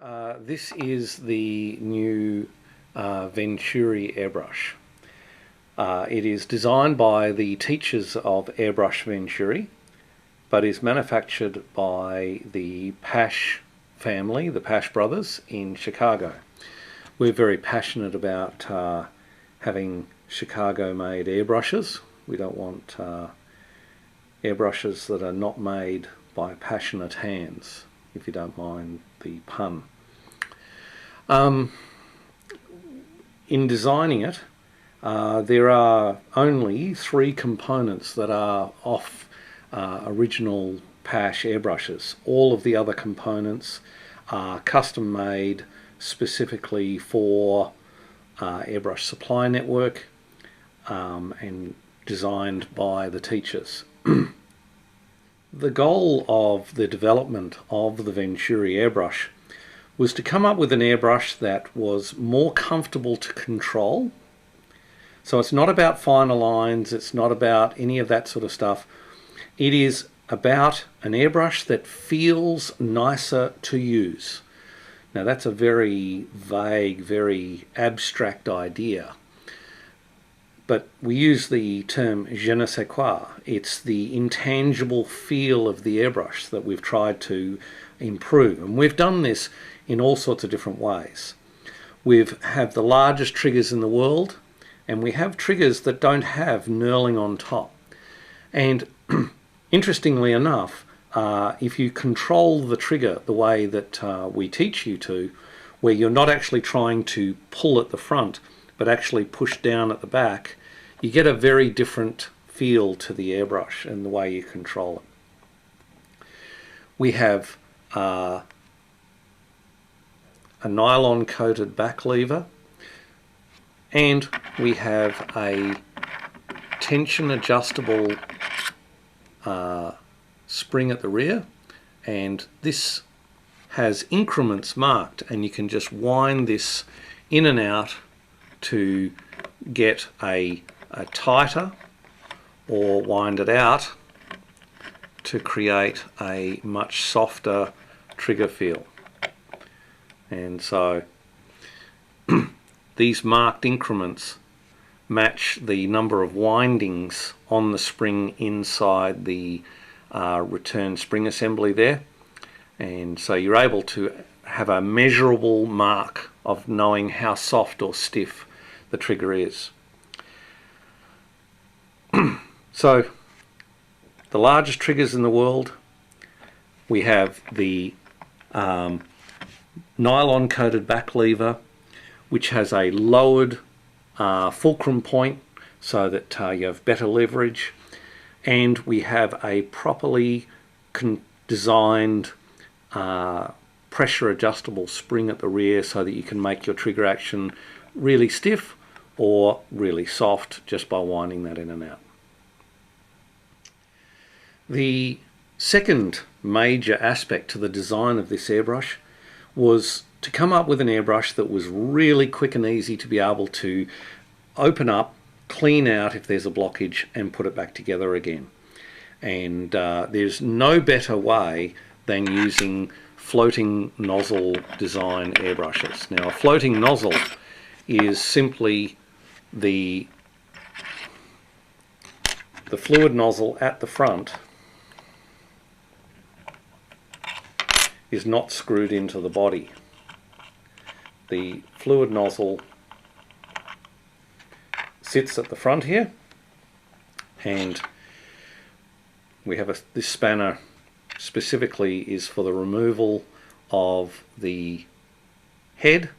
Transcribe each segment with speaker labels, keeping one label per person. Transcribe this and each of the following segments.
Speaker 1: This is the new VENTURI Airbrush. It is designed by the teachers of Airbrush Venturi, but is manufactured by the Pash family, the Pash brothers in Chicago. We're very passionate about having Chicago-made airbrushes. We don't want airbrushes that are not made by passionate hands, if you don't mind the pun. In designing it, there are only 3 components that are off original Pash airbrushes. All of the other components are custom made specifically for Airbrush Supply Network and designed by the teachers. The goal of the development of the VENTURI airbrush was to come up with an airbrush that was more comfortable to control. So it's not about finer lines, it's not about any of that sort of stuff. It is about an airbrush that feels nicer to use. Now that's a very vague, very abstract idea. But we use the term je ne sais quoi. It's the intangible feel of the airbrush that we've tried to improve. And we've done this in all sorts of different ways. We have the largest triggers in the world, and we have triggers that don't have knurling on top. And interestingly enough, if you control the trigger the way that we teach you to, where you're not actually trying to pull at the front, but actually push down at the back, you get a very different feel to the airbrush and the way you control it. We have a nylon coated back lever, and we have a tension adjustable spring at the rear, and this has increments marked, and you can just wind this in and out to get a tighter, or wind it out to create a much softer trigger feel. And so these marked increments match the number of windings on the spring inside the return spring assembly there, and so you're able to have a measurable mark of knowing how soft or stiff the trigger is. So the largest triggers in the world, we have the nylon coated back lever, which has a lowered fulcrum point so that you have better leverage, and we have a properly designed pressure adjustable spring at the rear so that you can make your trigger action really stiff or really soft just by winding that in and out. The second major aspect to the design of this airbrush was to come up with an airbrush that was really quick and easy to be able to open up, clean out if there's a blockage, and put it back together again. And there's no better way than using floating nozzle design airbrushes. Now, a floating nozzle is simply the fluid nozzle at the front is not screwed into the body. The fluid nozzle sits at the front here, and we have this spanner specifically is for the removal of the head,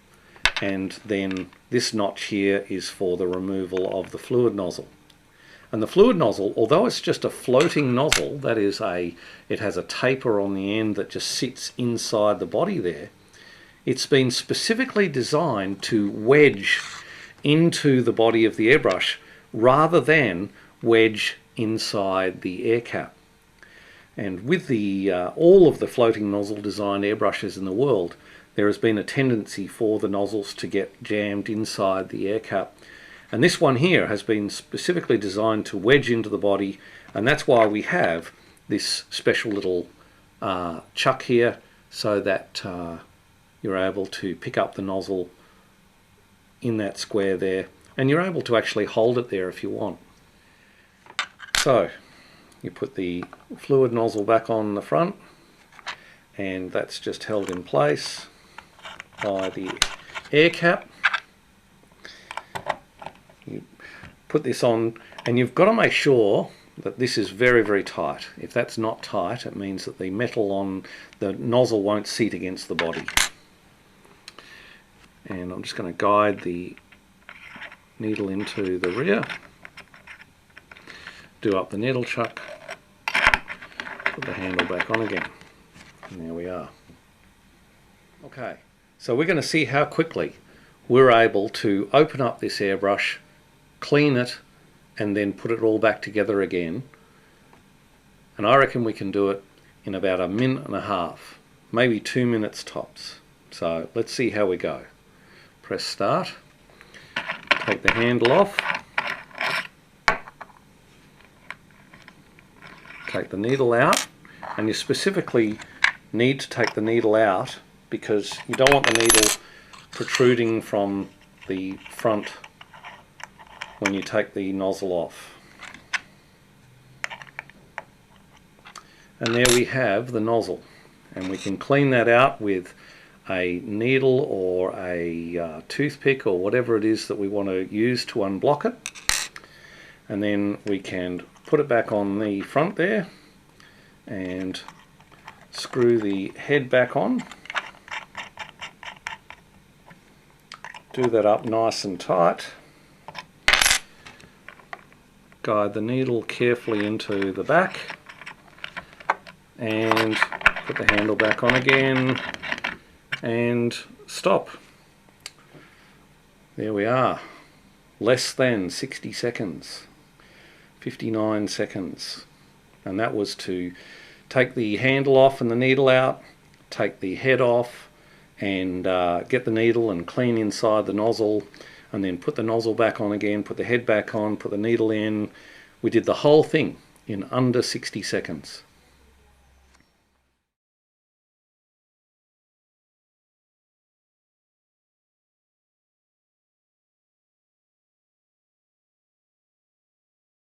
Speaker 1: and then this notch here is for the removal of the fluid nozzle. And the fluid nozzle, although it's just a floating nozzle, that is it has a taper on the end that just sits inside the body there, it's been specifically designed to wedge into the body of the airbrush rather than wedge inside the air cap. And with the all of the floating nozzle designed airbrushes in the world, there has been a tendency for the nozzles to get jammed inside the air cap. And this one here has been specifically designed to wedge into the body, and that's why we have this special little chuck here, so that you're able to pick up the nozzle in that square there, and you're able to actually hold it there if you want. So you put the fluid nozzle back on the front, and that's just held in place by the air cap. You put this on, and you've got to make sure that this is very, very tight. If that's not tight, it means that the metal on the nozzle won't seat against the body. And I'm just going to guide the needle into the rear, do up the needle chuck, put the handle back on again, and there we are. Okay, so we're going to see how quickly we're able to open up this airbrush, clean it, and then put it all back together again. And I reckon we can do it in about 1.5 minutes, maybe 2 minutes tops. So let's see how we go. Press start, take the handle off, take the needle out, and you specifically need to take the needle out because you don't want the needle protruding from the front when you take the nozzle off. And there we have the nozzle, and we can clean that out with a needle or a toothpick or whatever it is that we want to use to unblock it, and then we can put it back on the front there and screw the head back on, do that up nice and tight, guide the needle carefully into the back, and put the handle back on again and stop. There we are. Less than 60 seconds. 59 seconds. And that was to take the handle off and the needle out, take the head off, and get the needle and clean inside the nozzle, and then put the nozzle back on again, put the head back on, put the needle in. We did the whole thing in under 60 seconds.